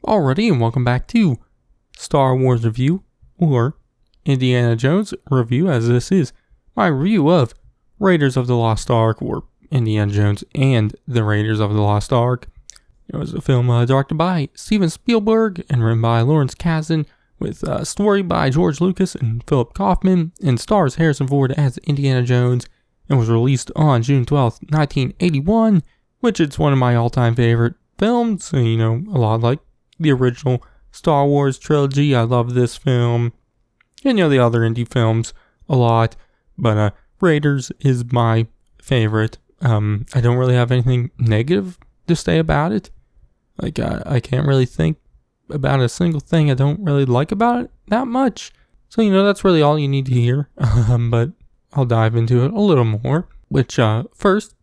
Alrighty, and welcome back to Star Wars Review, or Indiana Jones Review, as this is my review of Raiders of the Lost Ark, or Indiana Jones and the Raiders of the Lost Ark. It was a film directed by Steven Spielberg and written by Lawrence Kasdan, with a story by George Lucas and Philip Kaufman, and stars Harrison Ford as Indiana Jones, and was released on June 12th, 1981, which is one of my all-time favorite films, a lot like the original Star Wars trilogy. I love this film, and the other indie films a lot, but Raiders is my favorite. I don't really have anything negative to say about it. I can't really think about a single thing I don't really like about it that much. So, that's really all you need to hear. But I'll dive into it a little more. Which, first,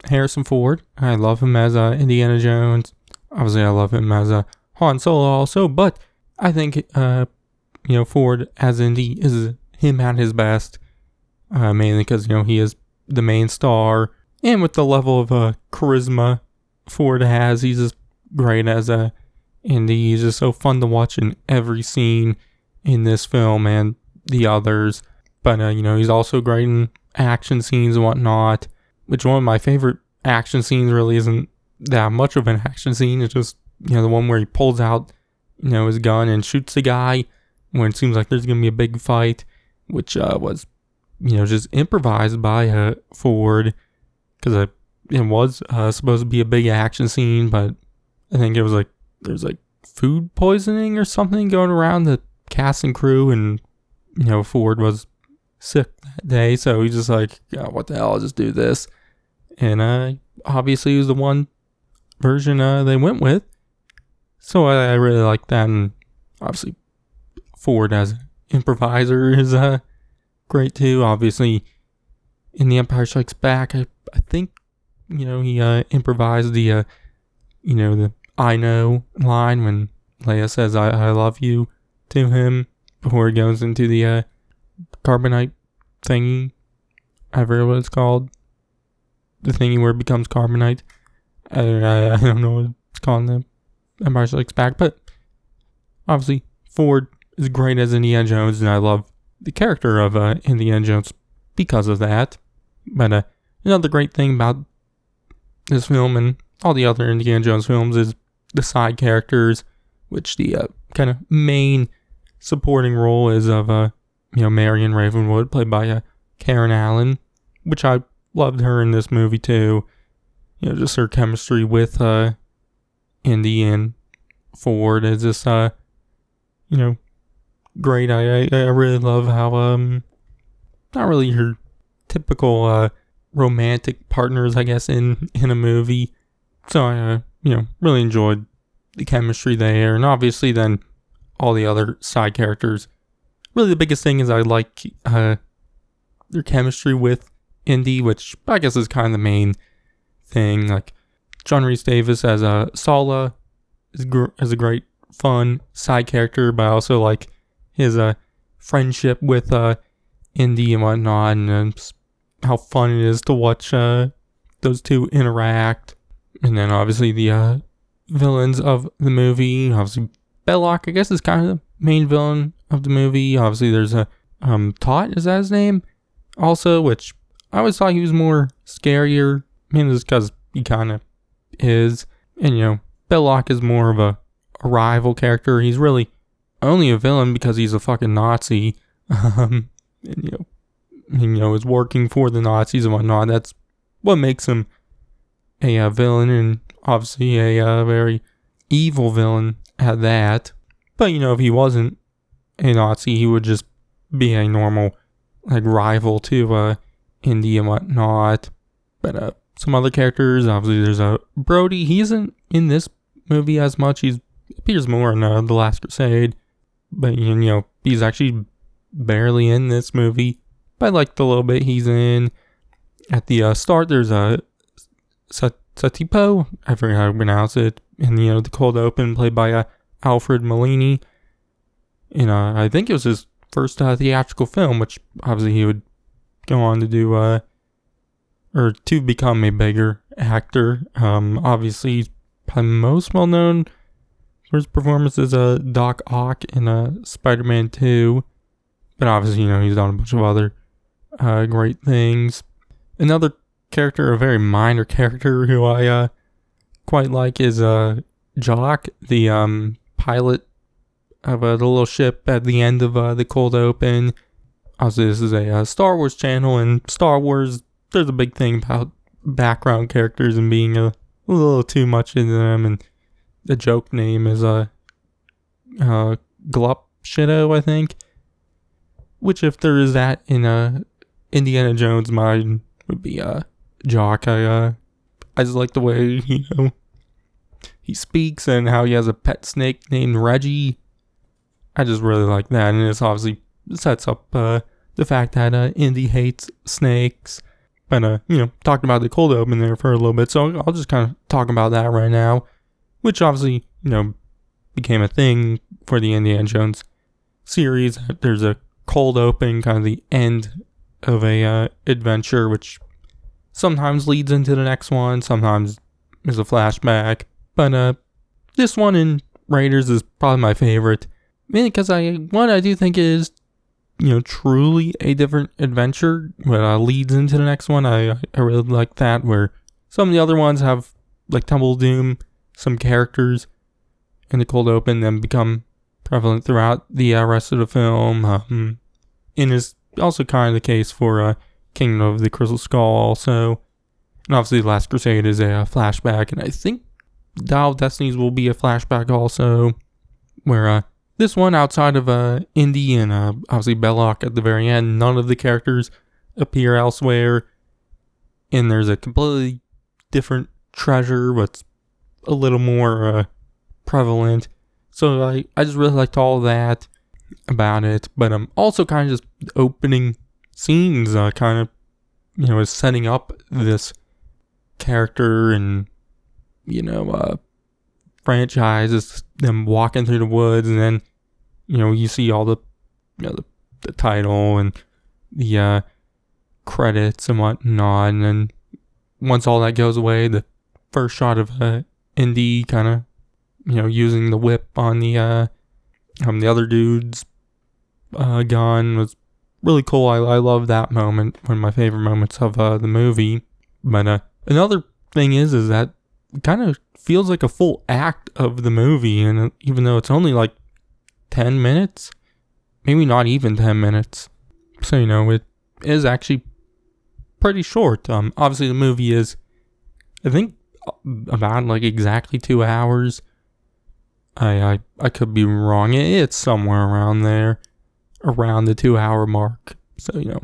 Harrison Ford. I love him as Indiana Jones. Obviously, I love him as Han Solo also. But I think, Ford as Indy is him at his best. Mainly because, he is the main star. And with the level of charisma Ford has, he's just great as Indy. He's just so fun to watch in every scene in this film and the others. But, he's also great in action scenes and whatnot. Which one of my favorite action scenes really isn't that much of an action scene. It's just, the one where he pulls out, his gun and shoots the guy when it seems like there's going to be a big fight. Which was, just improvised by Ford. Because it was supposed to be a big action scene, but I think it was there's food poisoning or something going around the cast and crew, and Ford was sick that day, so he's just what the hell, I'll just do this. And obviously it was the one version they went with, so I really like that. And obviously Ford as an improviser is great too. Obviously in The Empire Strikes Back, I think he improvised the the I know line when Leia says I love you to him before he goes into the carbonite thingy. I forget what it's called. The thingy where it becomes carbonite. I don't know what it's called in The Empire Strikes Back, but obviously Ford is great as Indiana Jones, and I love the character of Indiana Jones because of that. But another great thing about this film and all the other Indiana Jones films is the side characters, which the kind of main supporting role is of Marion Ravenwood, played by Karen Allen, which I loved her in this movie too. Just her chemistry with Indy and Ford is just great. I really love how not really your typical romantic partners, I guess, in a movie. So I really enjoyed the chemistry there, and obviously then all the other side characters. Really the biggest thing is I like their chemistry with Indy, which I guess is kind of the main thing. Like John Rhys-Davies as Sala is a great fun side character, but I also like his friendship with Indy and whatnot, and how fun it is to watch those two interact. And then obviously the villains of the movie, obviously Belloc, I guess, is kind of the main villain of the movie. Obviously there's Tot, is that his name? Also, which I always thought he was more scarier, mainly just because he kind of is. And Belloc is more of a rival character. He's really only a villain because he's a fucking Nazi. And is working for the Nazis and whatnot. That's what makes him a villain, and obviously a very evil villain at that. But if he wasn't a Nazi, he would just be a normal rival to Indy and whatnot. But some other characters, obviously there's Brody. He isn't in this movie as much. He appears more in The Last Crusade, but he's actually barely in this movie. But I like the little bit he's in. At the start, there's Satipo, I forget how to pronounce it, in the cold open, played by Alfred Molini. And I think it was his first theatrical film, which obviously he would go on to do, or to become a bigger actor. Obviously, he's probably most well known for his performance as Doc Ock in Spider-Man 2. But obviously, he's done a bunch of other great things. Another character, a very minor character who I quite like is Jock, the pilot of the little ship at the end of the cold open. Obviously, this is a Star Wars channel, and Star Wars, there's a big thing about background characters and being a little too much into them, and the joke name is Glup Shido, I think. Which, if there is that in Indiana Jones, mine would be Jock. I just like the way he speaks and how he has a pet snake named Reggie. I just really like that, and it's obviously sets up the fact that Indy hates snakes. But talked about the cold open there for a little bit, so I'll just kind of talk about that right now, which obviously became a thing for the Indiana Jones series. There's a cold open, kind of the end of a adventure, which sometimes leads into the next one, sometimes is a flashback. But this one in Raiders is probably my favorite, mainly because I do think it is truly a different adventure, but leads into the next one. I really like that, where some of the other ones have, like Temple of Doom, some characters in the cold open then become prevalent throughout the rest of the film. And is also kind of the case for Kingdom of the Crystal Skull also. And obviously The Last Crusade is a flashback, and I think Dial of Destinies will be a flashback also, where this one, outside of Indy and obviously Belloc at the very end, none of the characters appear elsewhere, and there's a completely different treasure, what's a little more prevalent. So I just really liked all that about it. But also kind of just opening scenes kind of is setting up this character and franchise, is them walking through the woods, and then you see all the the title and the credits and whatnot, and then once all that goes away, the first shot of Indy kind of using the whip on the other dude's gun was really cool. I love that moment, one of my favorite moments of the movie. But another thing is that it kind of feels like a full act of the movie, and even though it's only like 10 minutes, maybe not even 10 minutes, so it is actually pretty short. Obviously the movie is, I think, about like exactly 2 hours. I could be wrong. It's somewhere around there, around the 2 hour mark. So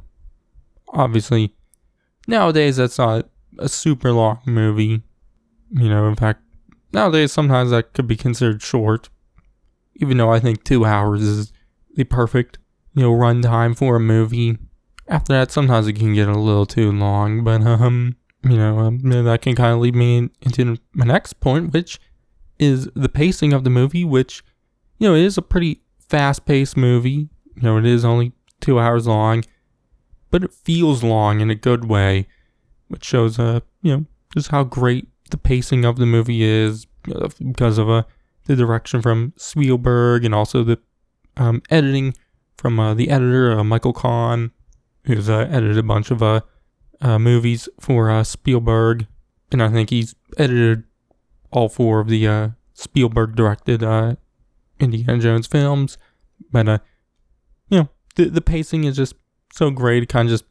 obviously nowadays that's not a super long movie. In fact, nowadays sometimes that could be considered short, even though I think 2 hours is the perfect run time for a movie. After that, sometimes it can get a little too long, but that can kind of lead me into my next point, which is the pacing of the movie, which it is a pretty fast-paced movie. It is only 2 hours long, but it feels long in a good way, which shows just how great the pacing of the movie is, because of the direction from Spielberg, and also the editing from the editor, Michael Kahn, who's edited a bunch of movies for Spielberg, and I think he's edited all 4 of the Spielberg directed Indiana Jones films. But the pacing is just so great. It kind of just,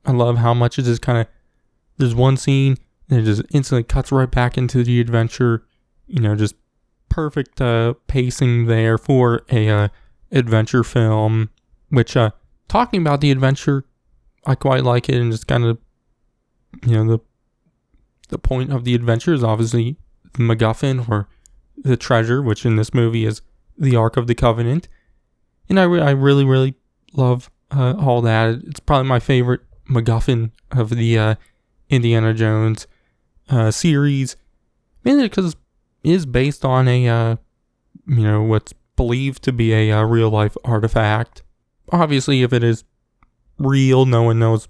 I love how much it just kind of, there's one scene and it just instantly cuts right back into the adventure. Just perfect pacing there for a adventure film. Which talking about the adventure, I quite like it, and just kind of the point of the adventure is obviously the MacGuffin, or the treasure, which in this movie is the Ark of the Covenant. And I really, really love all that. It's probably my favorite MacGuffin of the Indiana Jones series, mainly because it is based on a what's believed to be a real life artifact. Obviously, if it is real, no one knows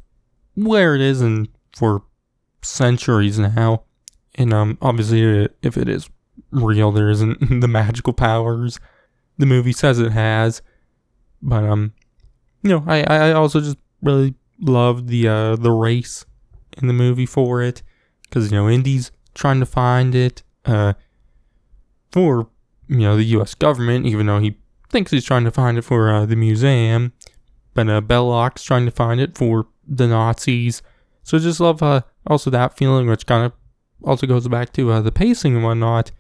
where it is, and for centuries now. And obviously, if it is real. There isn't the magical powers the movie says it has. But I also just really love the race in the movie for it, because Indy's trying to find it for the U.S. government, even though he thinks he's trying to find it for the museum. But Belloc's trying to find it for the Nazis. So I just love also that feeling, which kind of also goes back to the pacing and whatnot,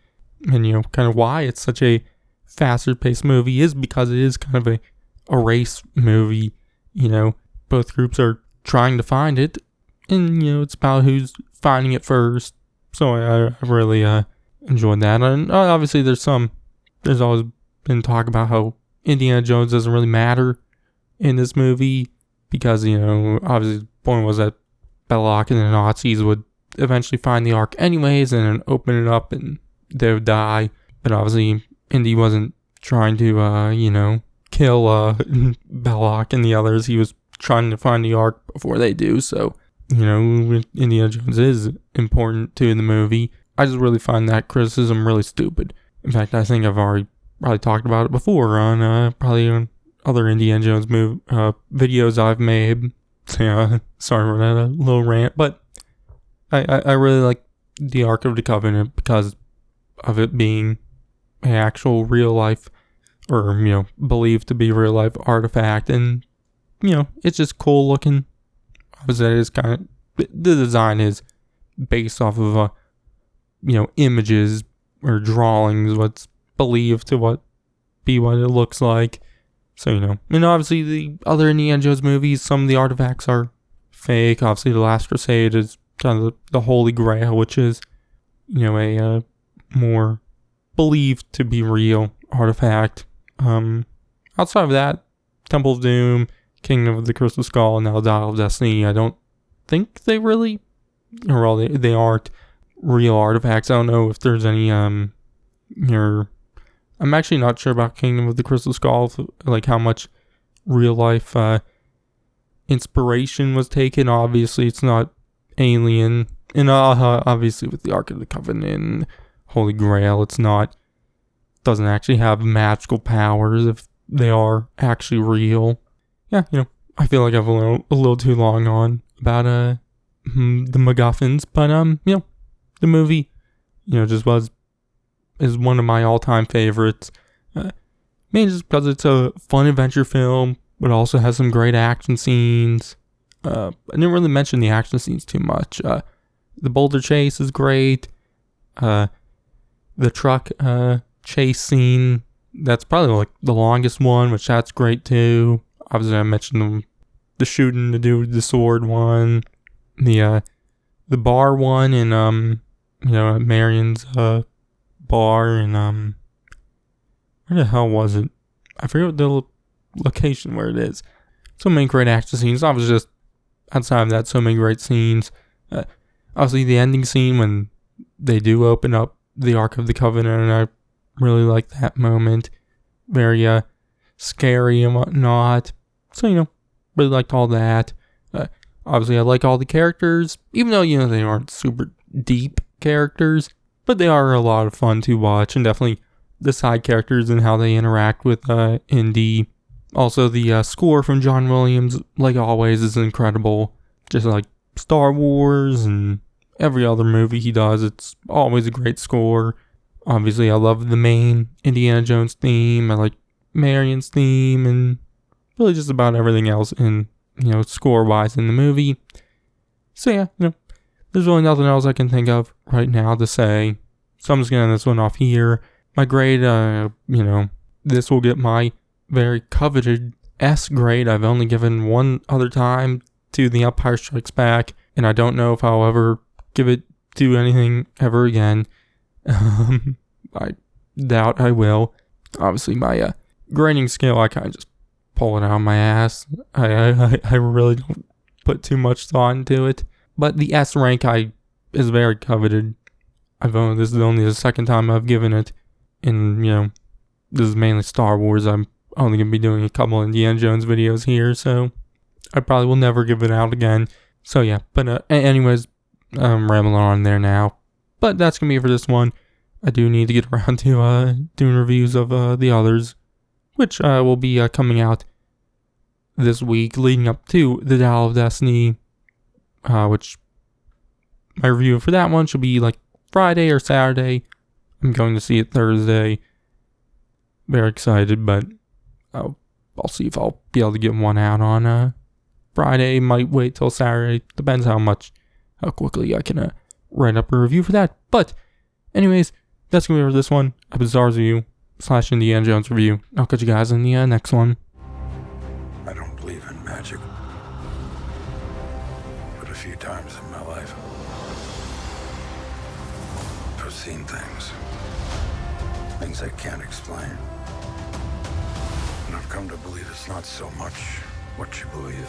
and kind of why it's such a faster paced movie is because it is kind of a race movie. Both groups are trying to find it, and it's about who's finding it first. So I really enjoyed that. And obviously there's always been talk about how Indiana Jones doesn't really matter in this movie, because obviously the point was that Belloc and the Nazis would eventually find the Ark anyways and then open it up and they would die. But obviously Indy wasn't trying to kill Belloc and the others. He was trying to find the Ark before they do. So Indiana Jones is important to the movie. I just really find that criticism really stupid. In fact, I think I've already probably talked about it before on probably on other Indiana Jones videos I've made. So, sorry for that little rant, but I really like the Ark of the Covenant because of it being an actual real life, or believed to be real life artifact, and it's just cool looking. Obviously, it is kind of, the design is based off of images or drawings, what's believed to be what it looks like. So, and obviously the other Indiana Jones movies, some of the artifacts are fake. Obviously, The Last Crusade is kind of the Holy Grail, which is, a more believed to be real artifact. Outside of that, Temple of Doom, Kingdom of the Crystal Skull, and now Dial of Destiny, I don't think they really, they aren't real artifacts. I don't know if there's any, I'm actually not sure about Kingdom of the Crystal Skull, like how much real life inspiration was taken. Obviously, it's not alien. And obviously with the Ark of the Covenant and Holy Grail, doesn't actually have magical powers if they are actually real. Yeah, I feel like I've a little too long on about the MacGuffins, but the movie, just is one of my all-time favorites. Mainly just because it's a fun adventure film, but also has some great action scenes. I didn't really mention the action scenes too much. The boulder chase is great. The truck chase scene, that's probably like the longest one, which that's great too. Obviously, I mentioned the shooting to do with the sword one, the bar one, and Marion's bar, and where the hell was it? I forget the location where it is. So many great action scenes. Obviously, just outside of that, so many great scenes. Obviously, the ending scene when they do open up the Ark of the Covenant, and I really like that moment. Very scary and whatnot. So, really liked all that. Obviously, I like all the characters, even though, they aren't super deep characters, but they are a lot of fun to watch, and definitely the side characters and how they interact with Indy. Also, the score from John Williams, like always, is incredible. Just like Star Wars and every other movie he does, it's always a great score. Obviously, I love the main Indiana Jones theme. I like Marion's theme, and really just about everything else in, score-wise in the movie. So yeah, there's really nothing else I can think of right now to say. So I'm just going to end this one off here. My grade, this will get my very coveted S grade. I've only given one other time to The Empire Strikes Back, and I don't know if I'll ever give it to anything ever again. I doubt I will. Obviously, my grading scale, I kind of just pull it out of my ass. I really don't put too much thought into it. But the S rank is very coveted. This is only the second time I've given it. And, this is mainly Star Wars. I'm only going to be doing a couple Indiana Jones videos here, so I probably will never give it out again. So yeah, but anyways, I'm rambling on there now. But that's going to be it for this one. I do need to get around to doing reviews of the others, which will be coming out this week leading up to the Dial of Destiny, which my review for that one should be like Friday or Saturday. I'm going to see it Thursday. Very excited, but I'll see if I'll be able to get one out on Friday. Might wait till Saturday. Depends how quickly I can write up a review for that. But anyways, that's going to be for this one. I've been Czar's Review / Indiana Jones Review. I'll catch you guys in the next one. I don't believe in magic. But a few times in my life, I've seen things I can't explain. And I've come to believe it's not so much what you believe.